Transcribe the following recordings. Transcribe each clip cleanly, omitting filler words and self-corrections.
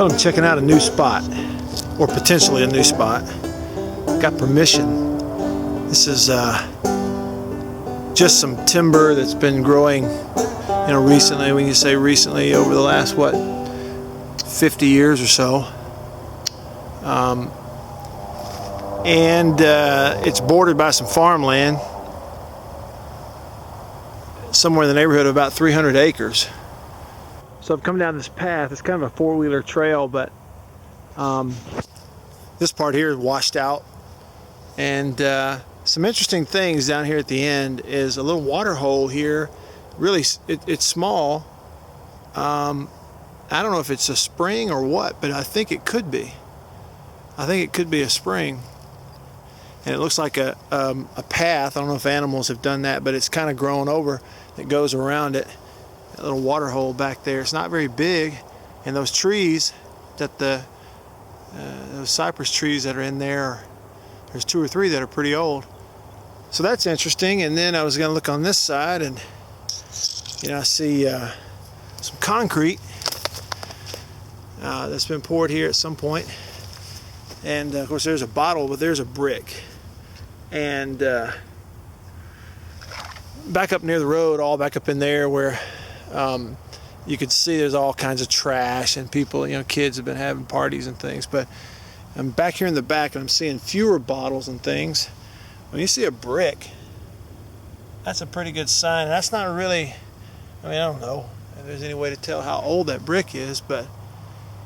Well, I'm checking out a new spot, or potentially a new spot. Got permission. This is just some timber that's been growing, recently. When you say recently, over the last 50 years or so. And it's bordered by some farmland, somewhere in the neighborhood of about 300 acres. So I've come down this path. It's kind of a four-wheeler trail, but this part here is washed out. And some interesting things down here at the end is a little water hole here. Really, it's small. I don't know if it's a spring or what, but I think it could be. I think it could be a spring. And it looks like a path. I don't know if animals have done that, but it's kind of grown over. It goes around it. That little water hole back there. It's not very big, and those trees that those cypress trees that are in there, there's 2 or 3 that are pretty old. So that's interesting. And then I was going to look on this side, and I see some concrete that's been poured here at some point. And of course there's a bottle, but there's a brick. And back up near the road, all back up in there where you could see there's all kinds of trash, and people, kids have been having parties and things. But I'm back here in the back, and I'm seeing fewer bottles and things. When you see a brick, that's a pretty good sign. That's not really, I don't know if there's any way to tell how old that brick is, but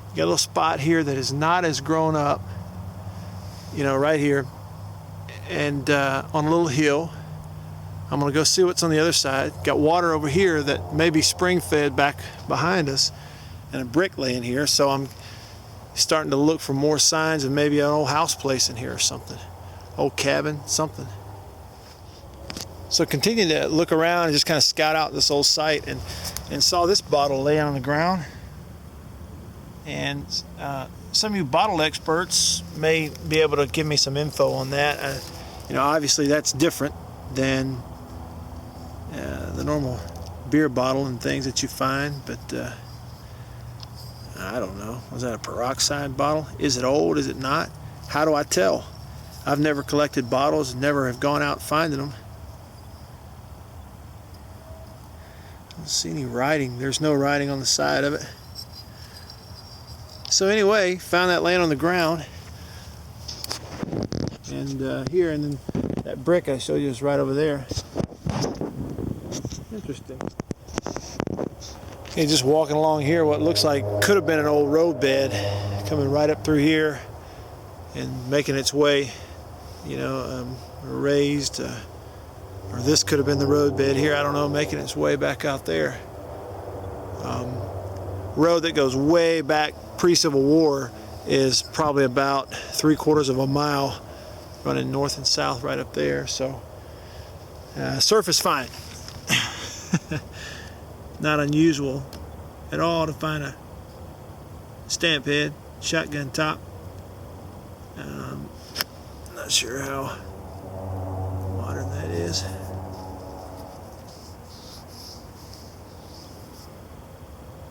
you got a little spot here that is not as grown up, right here, and on a little hill. I'm going to go see what's on the other side. Got water over here that may be spring fed back behind us, and a brick laying here. So I'm starting to look for more signs of maybe an old house place in here or something. Old cabin, something. So continuing to look around and just kind of scout out this old site, and saw this bottle laying on the ground. And some of you bottle experts may be able to give me some info on that. Obviously that's different than the normal beer bottle and things that you find, but I don't know. Was that a peroxide bottle? Is it old? Is it not? How do I tell? I've never collected bottles, never have gone out finding them. I don't see any writing. There's no writing on the side of it. So anyway, found that laying on the ground, and here, and then that brick I showed you is right over there. Interesting. And just walking along here, what looks like could have been an old roadbed coming right up through here and making its way, raised, or this could have been the roadbed here, I don't know, making its way back out there. Road that goes way back pre-Civil War is probably about 3/4 of a mile running north and south right up there. So surface fine. Not unusual at all to find a stamp head, shotgun top. Not sure how modern that is.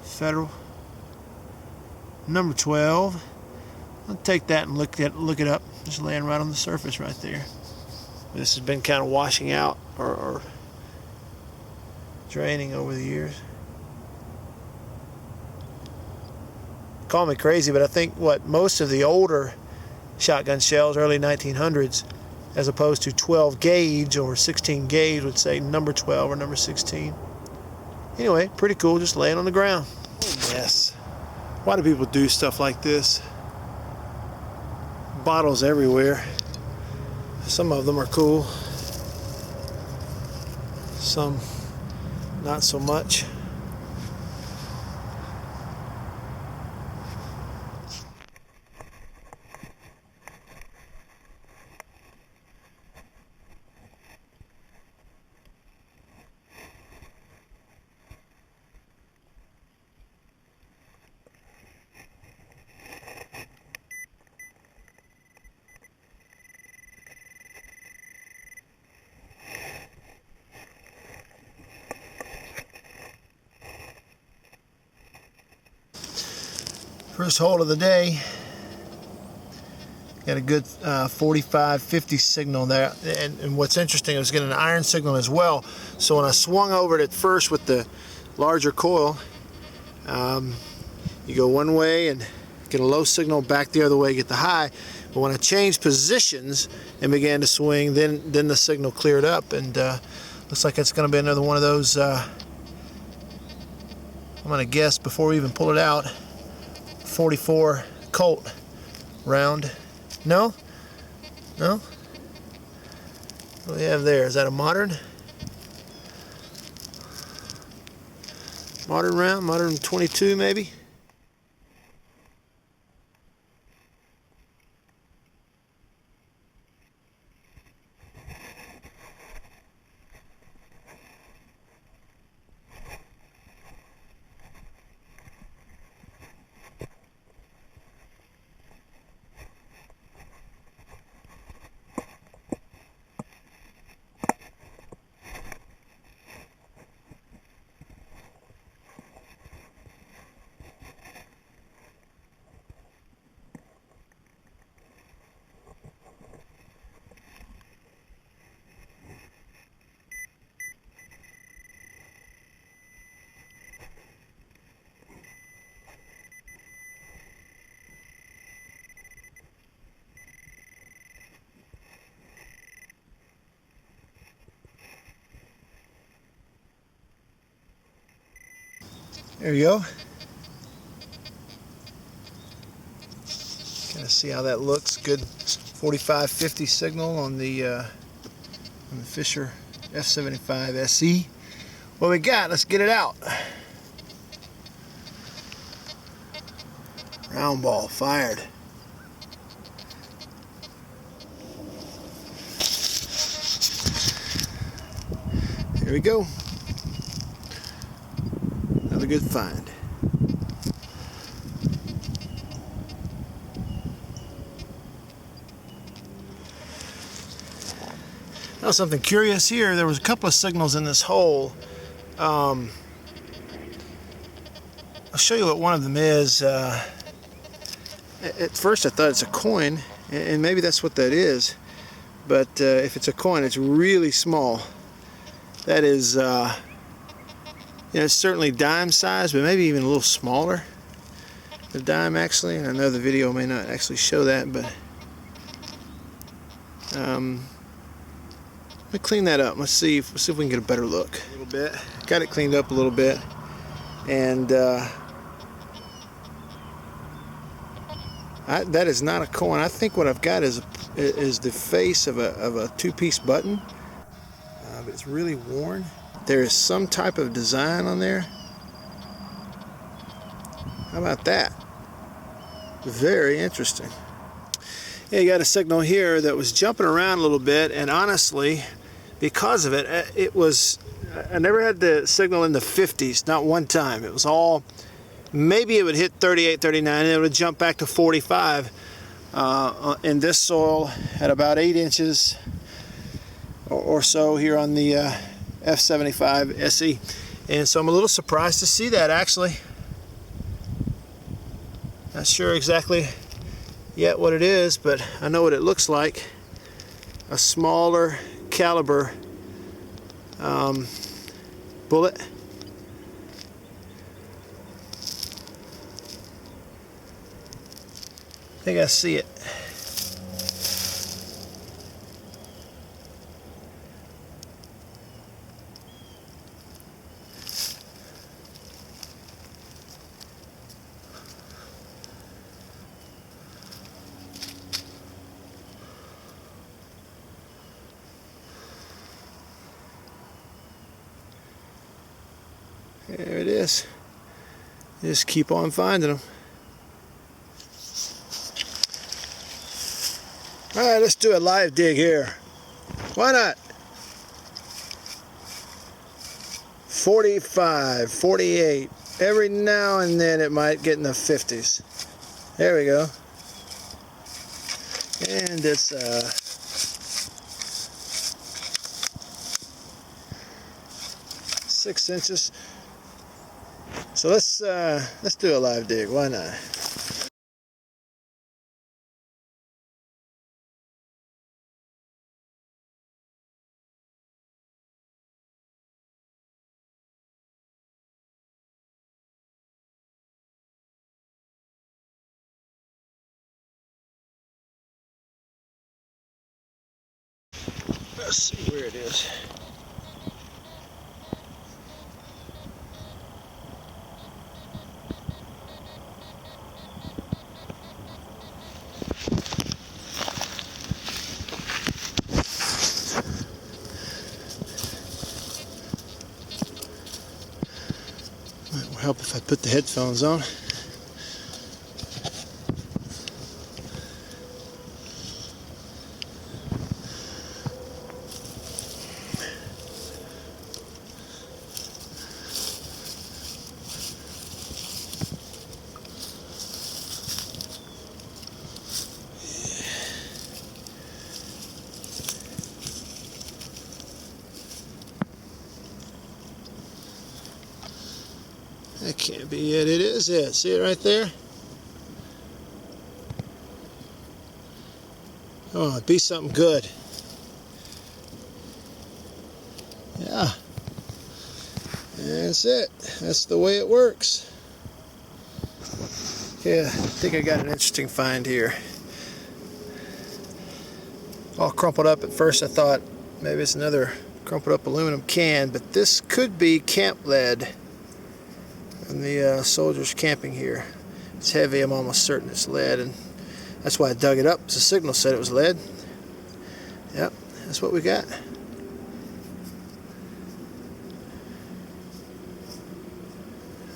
Federal number 12. I'll take that and look it up. Just laying right on the surface right there. This has been kind of washing out or draining over the years. Call me crazy, but I think most of the older shotgun shells, early 1900s, as opposed to 12 gauge or 16 gauge, would say number 12 or number 16. Anyway, pretty cool, just laying on the ground. Yes. Why do people do stuff like this? Bottles everywhere. Some of them are cool. Some not so much. First hole of the day. Got a good 45-50 signal there, and what's interesting, I was getting an iron signal as well. So when I swung over it at first with the larger coil, you go one way and get a low signal, back the other way, get the high. But when I changed positions and began to swing, then the signal cleared up, and looks like it's going to be another one of those. I'm going to guess before we even pull it out, 44 Colt round. No? No? What do we have there? Is that a modern? Modern round? Modern 22 maybe? There you go. Kind of see how that looks. Good 45-50 signal on the Fisher F75 SE. What we got? Let's get it out. Round ball fired. Here we go. Another good find. Now something curious here. There was a couple of signals in this hole. I'll show you what one of them is. At first I thought it's a coin, and maybe that's what that is. But if it's a coin, it's really small. That is, it's certainly dime size, but maybe even a little smaller than dime actually. And I know the video may not actually show that, but let me clean that up. Let's see if we can get a better look. A little bit. Got it cleaned up a little bit, and that is not a coin. I think what I've got is the face of a two-piece button, but it's really worn. There is some type of design on there. How about that? Very interesting. Yeah, you got a signal here that was jumping around a little bit, and honestly, because of it, I never had the signal in the 50s, not one time. It was all, maybe it would hit 38, 39, and it would jump back to 45 in this soil at about 8 inches or so here on the F75 SE. And so I'm a little surprised to see that, actually. Not sure exactly yet what it is, but I know what it looks like. A smaller caliber bullet. I think I see it. There it is. Just keep on finding them. Alright, let's do a live dig here. Why not? 45, 48. Every now and then it might get in the 50s. There we go. And it's 6 inches. So let's do a live dig. Why not? Let's see where it is. It will help if I put the headphones on. That can't be it. It is it. See it right there? Oh, it'd be something good. Yeah. That's it. That's the way it works. Yeah, I think I got an interesting find here. All crumpled up. At first I thought maybe it's another crumpled up aluminum can, but this could be camp lead. And the soldiers camping here. It's heavy, I'm almost certain it's lead, and that's why I dug it up. The signal said it was lead. Yep, that's what we got.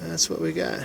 That's what we got.